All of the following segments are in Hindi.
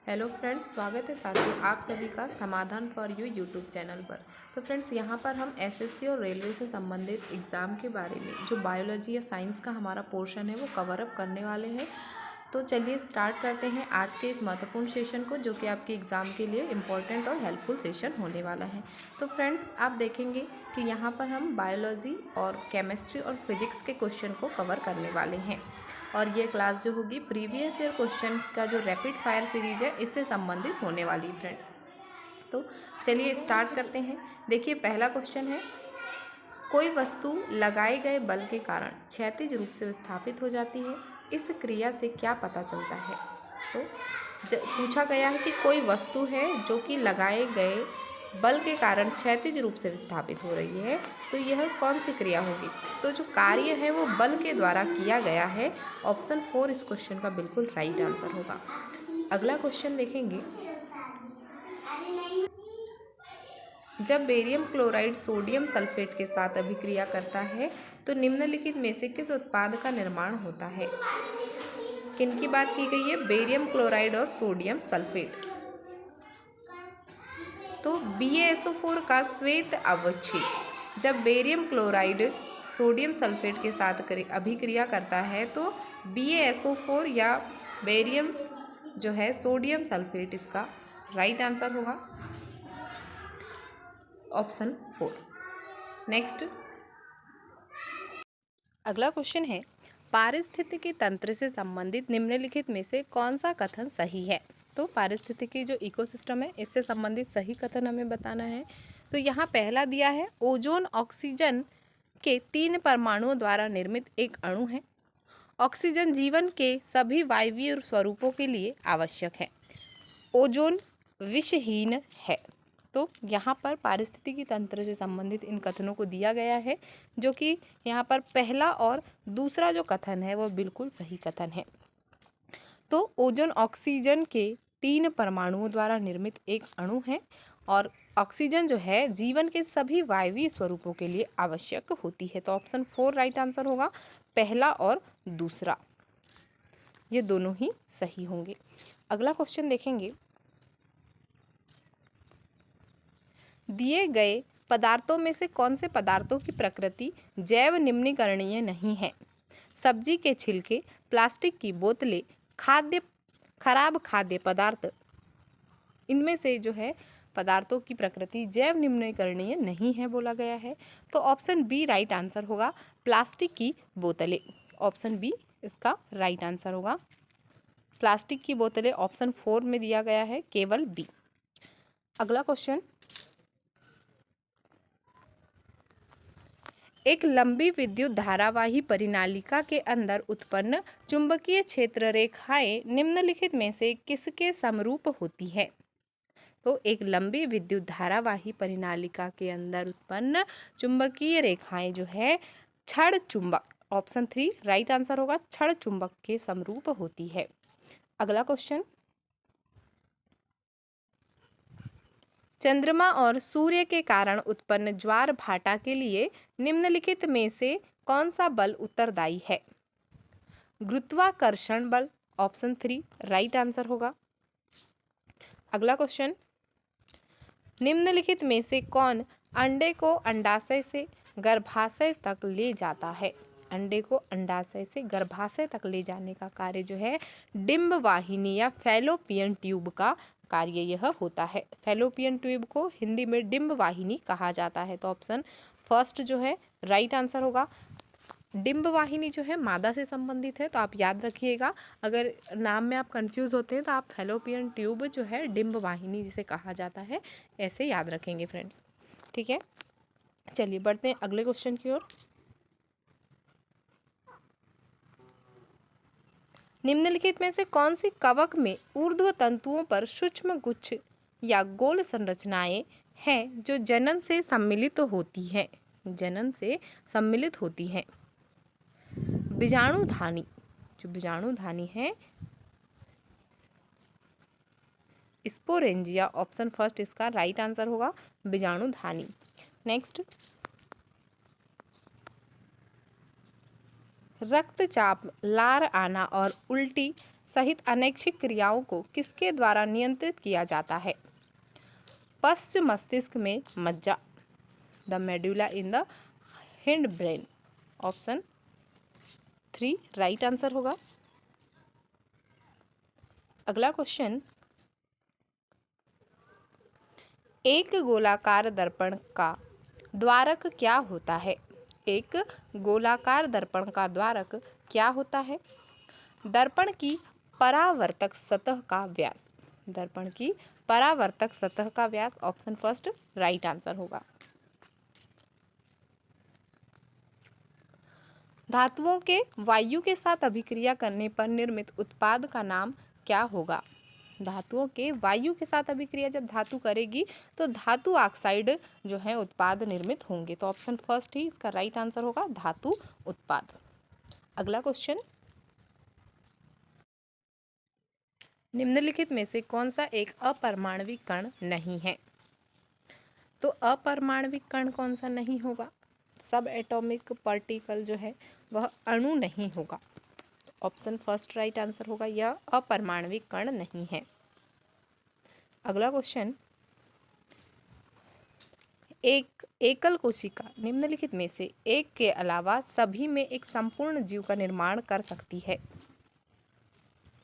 हेलो फ्रेंड्स, स्वागत है साथियों आप सभी का समाधान फॉर यू यूट्यूब चैनल पर। तो फ्रेंड्स, यहाँ पर हम एसएससी और रेलवे से संबंधित एग्ज़ाम के बारे में जो बायोलॉजी या साइंस का हमारा पोर्शन है वो कवर अप करने वाले हैं। तो चलिए स्टार्ट करते हैं आज के इस महत्वपूर्ण सेशन को, जो कि आपके एग्ज़ाम के लिए इम्पॉर्टेंट और हेल्पफुल सेशन होने वाला है। तो फ्रेंड्स, आप देखेंगे कि यहाँ पर हम बायोलॉजी और केमिस्ट्री और फिजिक्स के क्वेश्चन को कवर करने वाले हैं। और ये क्लास जो होगी प्रीवियस ईयर क्वेश्चन का जो रैपिड फायर सीरीज है इससे संबंधित होने वाली है फ्रेंड्स। तो चलिए स्टार्ट करते हैं। देखिए, पहला क्वेश्चन है, कोई वस्तु लगाए गए बल के कारण क्षैतिज रूप से विस्थापित हो जाती है, इस क्रिया से क्या पता चलता है। तो पूछा गया है कि कोई वस्तु है जो कि लगाए गए बल के कारण क्षैतिज रूप से विस्थापित हो रही है, तो यह कौन सी क्रिया होगी। तो जो कार्य है वो बल के द्वारा किया गया है। ऑप्शन 4 इस क्वेश्चन का बिल्कुल राइट आंसर होगा। अगला क्वेश्चन देखेंगे, जब बेरियम क्लोराइड सोडियम सल्फेट के साथ अभिक्रिया करता है तो निम्नलिखित में से किस उत्पाद का निर्माण होता है। किनकी बात की गई है, बेरियम क्लोराइड और सोडियम सल्फेट। तो BaSO4 का श्वेत अवच्छेद जब बेरियम क्लोराइड सोडियम सल्फेट के साथ अभिक्रिया करता है तो BaSO4 या बेरियम जो है सोडियम सल्फेट इसका राइट आंसर होगा, ऑप्शन 4। नेक्स्ट, अगला क्वेश्चन है, पारिस्थितिकी तंत्र से संबंधित निम्नलिखित में से कौन सा कथन सही है। तो पारिस्थितिकी जो इकोसिस्टम है इससे संबंधित सही कथन हमें बताना है। तो यहाँ पहला दिया है, ओजोन ऑक्सीजन के 3 परमाणुओं द्वारा निर्मित एक अणु है। ऑक्सीजन जीवन के सभी वायवीय स्वरूपों के लिए आवश्यक है। ओजोन विषहीन है। तो यहाँ पर पारिस्थितिकी तंत्र से संबंधित इन कथनों को दिया गया है, जो कि यहाँ पर पहला और दूसरा जो कथन है वो बिल्कुल सही कथन है। तो ओजोन ऑक्सीजन के 3 परमाणुओं द्वारा निर्मित एक अणु है और ऑक्सीजन जो है जीवन के सभी वायवीय स्वरूपों के लिए आवश्यक होती है। तो ऑप्शन 4 राइट आंसर होगा, पहला और दूसरा ये दोनों ही सही होंगे। अगला क्वेश्चन देखेंगे, दिए गए पदार्थों में से कौन से पदार्थों की प्रकृति जैव निम्नीकरणीय नहीं है। सब्जी के छिलके, प्लास्टिक की बोतलें, खराब खाद्य पदार्थ, इनमें से जो है पदार्थों की प्रकृति जैव निम्नीकरणीय नहीं है बोला गया है। तो ऑप्शन बी राइट आंसर होगा, प्लास्टिक की बोतलें। ऑप्शन बी इसका राइट आंसर होगा, प्लास्टिक की बोतलें ऑप्शन 4 में दिया गया है, केवल बी। अगला क्वेश्चन, एक लंबी विद्युत धारावाही परिनालिका के अंदर उत्पन्न चुंबकीय क्षेत्र रेखाएं निम्नलिखित में से किसके समरूप होती है। तो एक लंबी विद्युत धारावाही परिनालिका के अंदर उत्पन्न चुंबकीय रेखाएं जो है क्षण चुंबक, ऑप्शन 3 राइट आंसर होगा, क्षण चुंबक के समरूप होती है। अगला क्वेश्चन, चंद्रमा और सूर्य के कारण उत्पन्न ज्वार भाटा के लिए निम्नलिखित में से कौन सा बल उत्तरदायी है। गुरुत्वाकर्षण बल, ऑप्शन 3 राइट आंसर होगा। अगला क्वेश्चन, निम्नलिखित में से कौन अंडे को अंडाशय से गर्भाशय तक ले जाता है। अंडे को अंडाशय से गर्भाशय तक ले जाने का कार्य जो है डिंब वाहिनी या फैलोपियन ट्यूब का कार्य यह होता है। फैलोपियन ट्यूब को हिंदी में डिंब वाहिनी कहा जाता है। तो ऑप्शन फर्स्ट जो है राइट आंसर होगा। डिंब वाहिनी जो है मादा से संबंधित है, तो आप याद रखिएगा। अगर नाम में आप कंफ्यूज होते हैं तो आप फैलोपियन ट्यूब जो है डिंब वाहिनी जिसे कहा जाता है ऐसे याद रखेंगे फ्रेंड्स, ठीक है। चलिए बढ़ते हैं अगले क्वेश्चन की ओर। निम्नलिखित में से कौन सी कवक में ऊर्ध्व तंतुओं पर सूक्ष्म गुच्छ या गोल संरचनाएं हैं जो जनन से सम्मिलित होती हैं। जनन से सम्मिलित होती हैं। बीजाणुधानी, जो बीजाणुधानी है स्पोरेंजिया, ऑप्शन फर्स्ट इसका राइट आंसर होगा, बीजाणुधानी। नेक्स्ट, रक्तचाप, लार आना और उल्टी सहित अनैच्छिक क्रियाओं को किसके द्वारा नियंत्रित किया जाता है? पश्च मस्तिष्क में मज्जा, the medulla in the hind brain. Option 3 right answer होगा। अगला क्वेश्चन, एक गोलाकार दर्पण का द्वारक क्या होता है? एक गोलाकार दर्पण का द्वारक क्या होता है? दर्पण की परावर्तक सतह का व्यास। दर्पण की परावर्तक सतह का व्यास। ऑप्शन फर्स्ट राइट आंसर होगा। धातुओं के वायु के साथ अभिक्रिया करने पर निर्मित उत्पाद का नाम क्या होगा? धातुओं के वायु के साथ अभिक्रिया जब धातु करेगी तो धातु ऑक्साइड जो है उत्पाद निर्मित होंगे। तो ऑप्शन फर्स्ट ही इसका राइट आंसर होगा, धातु उत्पाद। अगला क्वेश्चन, निम्नलिखित में से कौन सा एक अपरमाणविक कण नहीं है? तो अपरमाणविक कण कौन सा नहीं होगा? सब एटॉमिक पार्टिकल जो है वह अणु नहीं होगा। ऑप्शन फर्स्ट राइट आंसर होगा, यह अपरमाणविक कण नहीं है। अगला क्वेश्चन, एक एकल कोशिका निम्नलिखित में से एक के अलावा सभी में एक संपूर्ण जीव का निर्माण कर सकती है।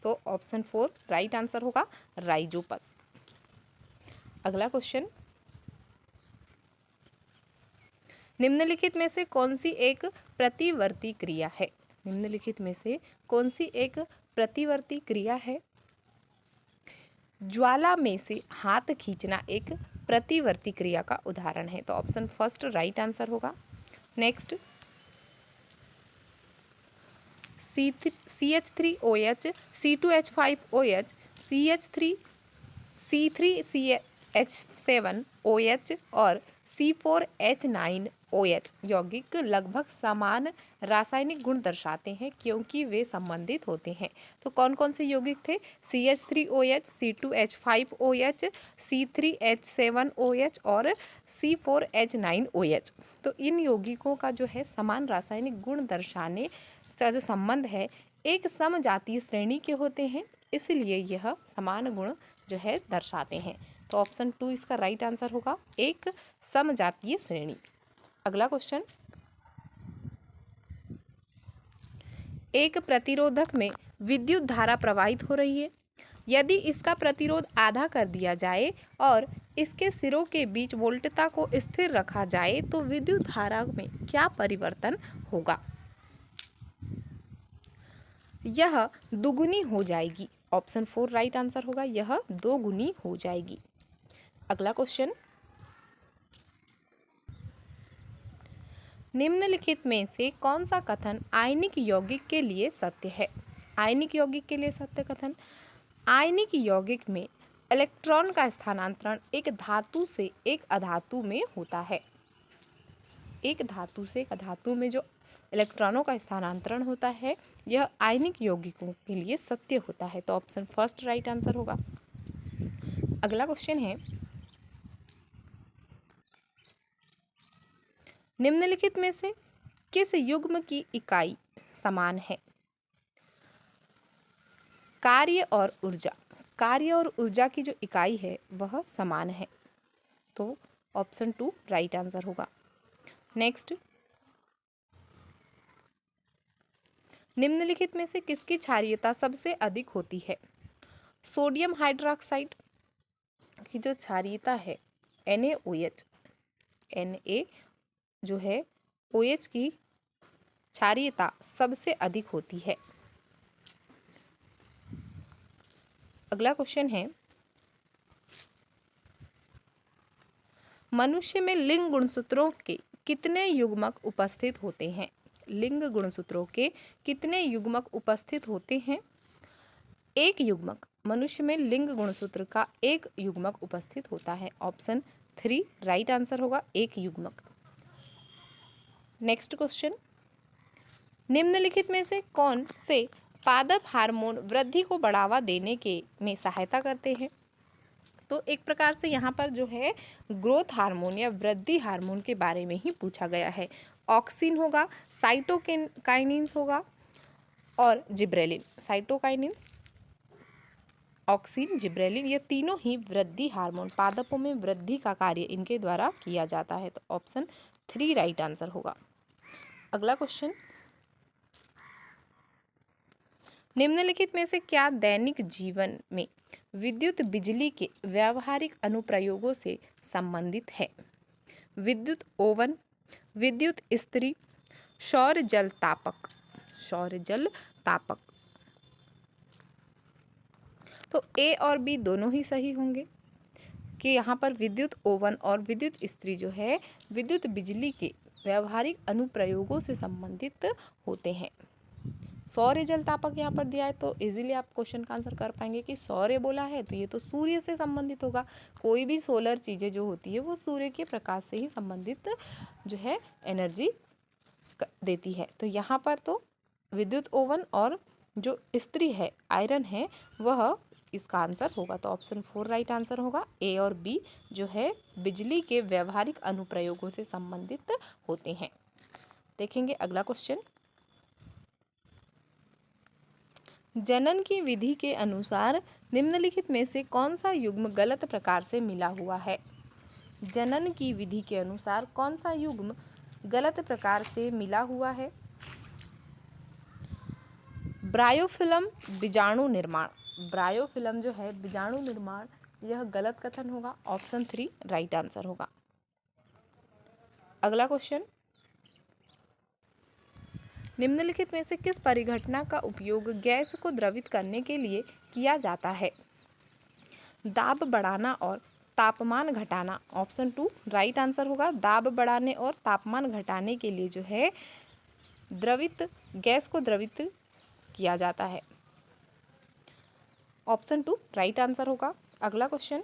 तो ऑप्शन 4 राइट आंसर होगा, राइजोपस। अगला क्वेश्चन, निम्नलिखित में से कौन सी एक प्रतिवर्ती क्रिया है? निम्नलिखित में से कौन सी एक प्रतिवर्ती क्रिया है? ज्वाला में से हाथ खींचना एक प्रतिवर्ती क्रिया का उदाहरण है। तो ऑप्शन फर्स्ट राइट आंसर होगा। नेक्स्ट, CH3OH, C2H5OH, C3CH7OH और C4H9OH यौगिक लगभग समान रासायनिक गुण दर्शाते हैं क्योंकि वे संबंधित होते हैं। तो कौन कौन से यौगिक थे? CH3OH, C2H5OH, C3H7OH और C4H9OH। तो इन यौगिकों का जो है समान रासायनिक गुण दर्शाने का जो संबंध है एक समजातीय श्रेणी के होते हैं, इसलिए यह समान गुण जो है दर्शाते हैं। तो ऑप्शन 2 इसका राइट आंसर होगा, एक समजातीय श्रेणी। अगला क्वेश्चन, एक प्रतिरोधक में विद्युत धारा प्रवाहित हो रही है। यदि इसका प्रतिरोध आधा कर दिया जाए और इसके सिरों के बीच वोल्टता को स्थिर रखा जाए तो विद्युत धारा में क्या परिवर्तन होगा? यह दुगुनी हो जाएगी। ऑप्शन 4 राइट आंसर होगा, यह दोगुनी हो जाएगी। अगला क्वेश्चन, निम्नलिखित में से कौन सा कथन आयनिक यौगिक के लिए सत्य है? आयनिक यौगिक के लिए सत्य कथन, आयनिक यौगिक में इलेक्ट्रॉन का स्थानांतरण एक धातु से एक अधातु में होता है। एक धातु से एक अधातु में जो इलेक्ट्रॉनों का स्थानांतरण होता है यह आयनिक यौगिकों के लिए सत्य होता है। तो ऑप्शन फर्स्ट राइट आंसर होगा। अगला क्वेश्चन है, निम्नलिखित में से किस युग्म की इकाई समान है? कार्य और ऊर्जा, कार्य और ऊर्जा की जो इकाई है वह समान है। तो ऑप्शन 2 राइट आंसर होगा। नेक्स्ट, निम्नलिखित में से किसकी क्षारीयता सबसे अधिक होती है? सोडियम हाइड्रोक्साइड की जो क्षारीयता है NaOH, Na जो है OH की क्षारीयता सबसे अधिक होती है। अगला क्वेश्चन है, मनुष्य में लिंग गुणसूत्रों के कितने युग्मक उपस्थित होते हैं? लिंग गुणसूत्रों के कितने युग्मक उपस्थित होते हैं? एक युग्मक। मनुष्य में लिंग गुणसूत्र का एक युग्मक उपस्थित होता है। ऑप्शन 3 राइट आंसर होगा, एक युग्मक। नेक्स्ट क्वेश्चन, निम्नलिखित में से कौन से पादप हार्मोन वृद्धि को बढ़ावा देने के में सहायता करते हैं? तो एक प्रकार से यहाँ पर जो है ग्रोथ हार्मोन या वृद्धि हार्मोन के बारे में ही पूछा गया है। ऑक्सिन होगा, साइटोकाइनिन्स होगा और जिब्रेलिन। साइटोकाइनिन्स ऑक्सिन, जिब्रेलिन, ये तीनों ही वृद्धि हार्मोन, पादपों में वृद्धि का कार्य इनके द्वारा किया जाता है। तो ऑप्शन 3 राइट आंसर होगा। अगला क्वेश्चन, निम्नलिखित में से क्या दैनिक जीवन में विद्युत बिजली के व्यावहारिक अनुप्रयोगों से संबंधित है? विद्युत ओवन, विद्युत इस्त्री, सौर जल तापक। सौर जल तापक, तो ए और बी दोनों ही सही होंगे कि यहाँ पर विद्युत ओवन और विद्युत इस्त्री जो है विद्युत बिजली के व्यावहारिक अनुप्रयोगों से संबंधित होते हैं। सौर्य जल तापक यहाँ पर दिया है तो इजीली आप क्वेश्चन का आंसर कर पाएंगे कि सौर्य बोला है तो ये तो सूर्य से संबंधित होगा। कोई भी सोलर चीज़ें जो होती है वो सूर्य के प्रकाश से ही संबंधित जो है एनर्जी देती है। तो यहाँ पर तो विद्युत ओवन और जो इस्त्री है आयरन है वह इसका आंसर होगा। तो ऑप्शन 4 राइट आंसर होगा। ए और बी जो है बिजली के व्यावहारिक अनुप्रयोगों से संबंधित होते हैं। देखेंगे अगला क्वेश्चन, जनन की विधि के अनुसार निम्नलिखित में से कौन सा युग्म गलत प्रकार से मिला हुआ है? जनन की विधि के अनुसार कौन सा युग्म गलत प्रकार से मिला हुआ है? ब्रायोफिल्म बीजाणु निर्माण, ब्रायोफिल्म जो है बीजाणु निर्माण, यह गलत कथन होगा। ऑप्शन 3 राइट आंसर होगा। अगला क्वेश्चन, निम्नलिखित में से किस परिघटना का उपयोग गैस को द्रवित करने के लिए किया जाता है? दाब बढ़ाना और तापमान घटाना। ऑप्शन 2 राइट आंसर होगा। दाब बढ़ाने और तापमान घटाने के लिए जो है गैस को द्रवित किया जाता है। ऑप्शन 2 राइट आंसर होगा। अगला क्वेश्चन,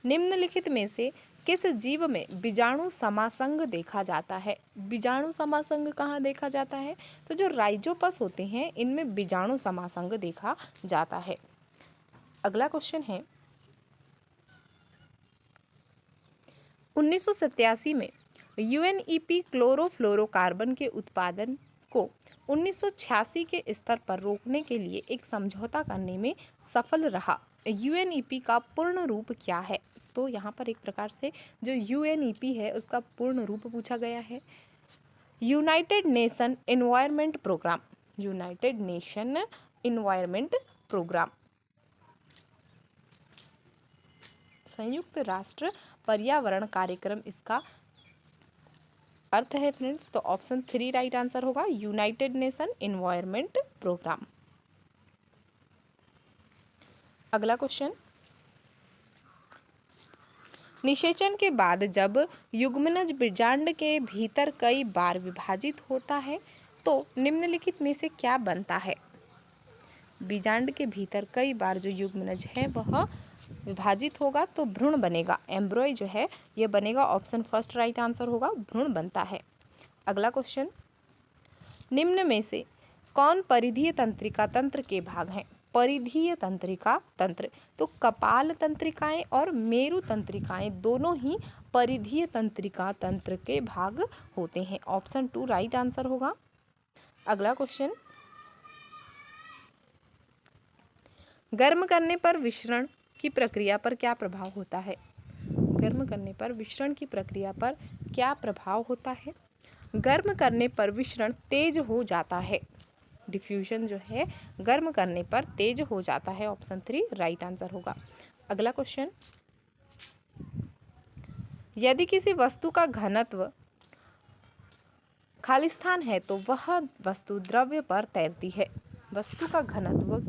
निम्नलिखित में से किस जीव में बीजाणु समासंग देखा जाता है? बीजाणु समासंग कहाँ देखा जाता है? तो जो राइजोपस होते हैं इनमें बीजाणु समासंग देखा जाता है। अगला क्वेश्चन है, 1987 में यूएनईपी क्लोरोफ्लोरोकार्बन के उत्पादन को 1986 के स्तर पर रोकने के लिए एक समझौता करने में सफल रहा। यूएनईपी का पूर्ण रूप क्या है? तो यहाँ पर एक प्रकार से जो यूएनईपी है उसका पूर्ण रूप पूछा गया है। United Nation Environment Programme, United Nation Environment Programme, संयुक्त राष्ट्र पर्यावरण कार्यक्रम इसका अर्थ है फ्रेंड्स। तो ऑप्शन 3 राइट आंसर होगा, यूनाइटेड नेशन एनवायरनमेंट प्रोग्राम। अगला क्वेश्चन, निषेचन के बाद जब युग्मनज बीजांड के भीतर कई बार विभाजित होता है तो निम्नलिखित में से क्या बनता है? बीजांड के भीतर कई बार जो युग्मनज है वह विभाजित होगा तो भ्रूण बनेगा, एम्ब्रॉय जो है यह बनेगा। ऑप्शन 1 राइट आंसर होगा, भ्रूण बनता है। अगला क्वेश्चन, निम्न में से कौन परिधीय तंत्रिका तंत्र के भाग हैं? परिधीय तंत्रिका तंत्र, तो कपाल तंत्रिकाएं और मेरु तंत्रिकाएं दोनों ही परिधीय तंत्रिका तंत्र के भाग होते हैं। ऑप्शन 2 राइट आंसर होगा। अगला क्वेश्चन, गर्म करने पर विसरण की प्रक्रिया पर क्या प्रभाव होता है? गर्म करने पर विसरण की प्रक्रिया पर क्या प्रभाव होता है? गर्म करने पर विसरण तेज हो जाता है। डिफ्यूजन जो है गर्म करने पर तेज हो जाता है। ऑप्शन 3 राइट आंसर होगा। अगला क्वेश्चन, यदि किसी वस्तु का घनत्व खालिस्तान है तो वह वस्तु द्रव्य पर तैरती है। वस्तु का घनत्व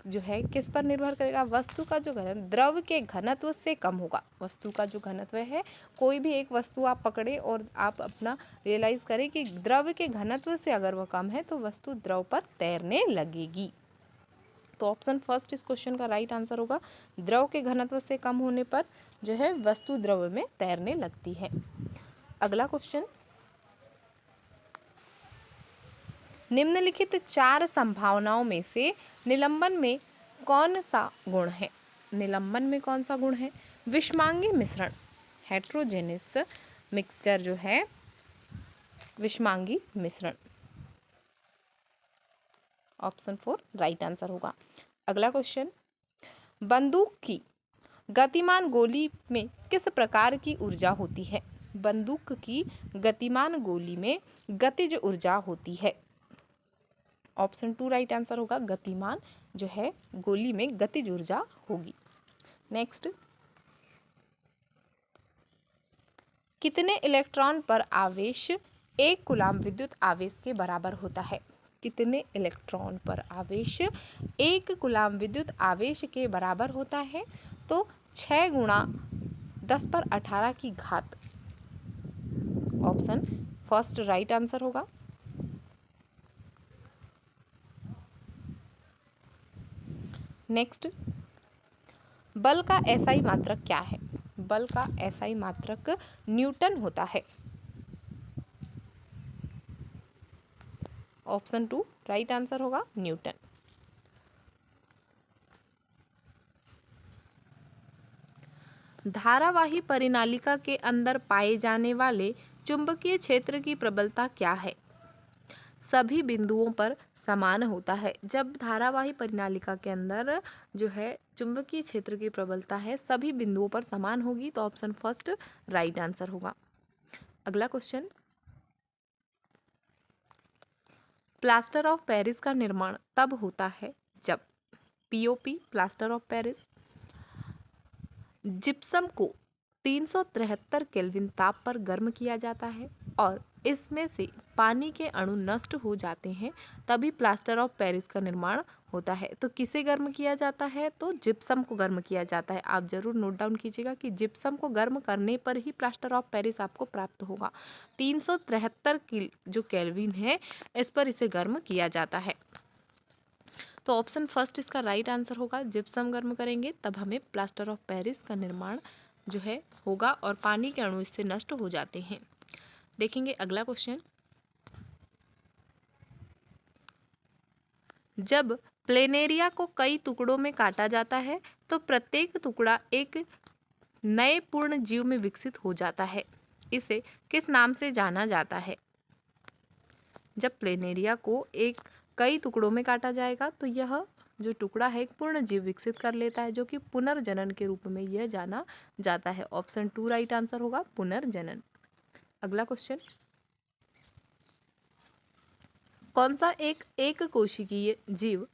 जो है किस पर निर्भर करेगा? वस्तु का जो घनत्व द्रव के घनत्व से कम होगा। वस्तु का जो घनत्व है, कोई भी एक वस्तु आप पकड़े और आप अपना रियलाइज करें कि द्रव के घनत्व से अगर वह कम है तो वस्तु द्रव पर तैरने लगेगी। तो ऑप्शन 1 इस क्वेश्चन का राइट आंसर होगा। द्रव के घनत्व से कम होने पर जो है वस्तु द्रव में तैरने लगती है। अगला क्वेश्चन, निम्नलिखित 4 संभावनाओं में से निलंबन में कौन सा गुण है? निलंबन में कौन सा गुण है? विषमांगी मिश्रण, हेट्रोजेनियस मिक्सचर जो है विषमांगी मिश्रण। ऑप्शन 4 राइट आंसर होगा। अगला क्वेश्चन, बंदूक की गतिमान गोली में किस प्रकार की ऊर्जा होती है? बंदूक की गतिमान गोली में गतिज ऊर्जा होती है। ऑप्शन 2 राइट आंसर होगा। गतिमान जो है गोली में गतिज ऊर्जा होगी। नेक्स्ट, कितने इलेक्ट्रॉन पर आवेश 1 कूलाम विद्युत आवेश के बराबर होता है? कितने इलेक्ट्रॉन पर आवेश 1 कूलाम विद्युत आवेश के बराबर होता है? तो 6 गुणा 10⁻18 की घात। ऑप्शन फर्स्ट राइट आंसर होगा। नेक्स्ट, बल का एसआई मात्रक क्या है? बल का एसआई मात्रक न्यूटन होता है। ऑप्शन 2 राइट आंसर होगा, न्यूटन। धारावाही परिनालिका के अंदर पाए जाने वाले चुंबकीय क्षेत्र की प्रबलता क्या है? सभी बिंदुओं पर समान होता है। जब धारावाही परिनालिका के अंदर जो है चुंबकीय क्षेत्र की प्रबलता है सभी बिंदुओं पर समान होगी, तो ऑप्शन फर्स्ट राइट आंसर होगा। अगला क्वेश्चन, प्लास्टर ऑफ पेरिस का निर्माण तब होता है जब POP plaster of Paris gypsum को 373 केल्विन ताप पर गर्म किया जाता है और इसमें से पानी के अणु नष्ट हो जाते हैं, तभी प्लास्टर ऑफ पेरिस का निर्माण होता है। तो किसे गर्म किया जाता है? तो जिप्सम को गर्म किया जाता है। आप जरूर नोट डाउन कीजिएगा कि जिप्सम को गर्म करने पर ही प्लास्टर ऑफ पेरिस आपको प्राप्त होगा। 373 जो केल्विन है इस पर इसे गर्म किया जाता है। तो ऑप्शन फर्स्ट इसका राइट आंसर होगा। जिप्सम गर्म करेंगे तब हमें प्लास्टर ऑफ पेरिस का निर्माण जो है होगा और पानी के अणु इससे नष्ट हो जाते हैं। देखेंगे अगला क्वेश्चन, जब प्लेनेरिया को कई टुकड़ों में काटा जाता है तो प्रत्येक टुकड़ा एक नए पूर्ण जीव में विकसित हो जाता है। इसे किस नाम से जाना जाता है? जब प्लेनेरिया को कई टुकड़ों में काटा जाएगा तो यह जो टुकड़ा है एक पूर्ण जीव विकसित कर लेता है, जो कि पुनर्जनन के रूप में यह जाना जाता है। ऑप्शन 2 राइट आंसर होगा, पुनर्जनन। अगला क्वेश्चन, कौन सा एक कोशिकीय जीव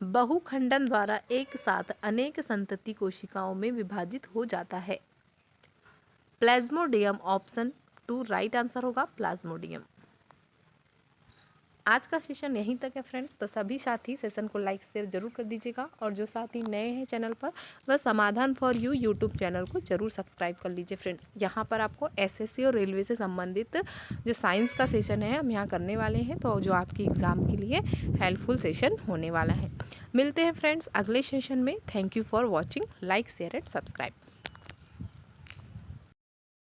बहुखंडन द्वारा एक साथ अनेक संतति कोशिकाओं में विभाजित हो जाता है? प्लाज्मोडियम। ऑप्शन 2 राइट आंसर होगा, प्लाज्मोडियम। आज का सेशन यहीं तक है फ्रेंड्स। तो सभी साथी सेशन को लाइक शेयर जरूर कर दीजिएगा और जो साथी नए हैं चैनल पर वह समाधान फॉर यू यूट्यूब चैनल को जरूर सब्सक्राइब कर लीजिए फ्रेंड्स। यहाँ पर आपको एसएससी और रेलवे से संबंधित जो साइंस का सेशन है हम यहाँ करने वाले हैं, तो जो आपकी एग्ज़ाम के लिए हेल्पफुल सेशन होने वाला है। मिलते हैं फ्रेंड्स अगले सेशन में। Thank you for watching. Like share and subscribe.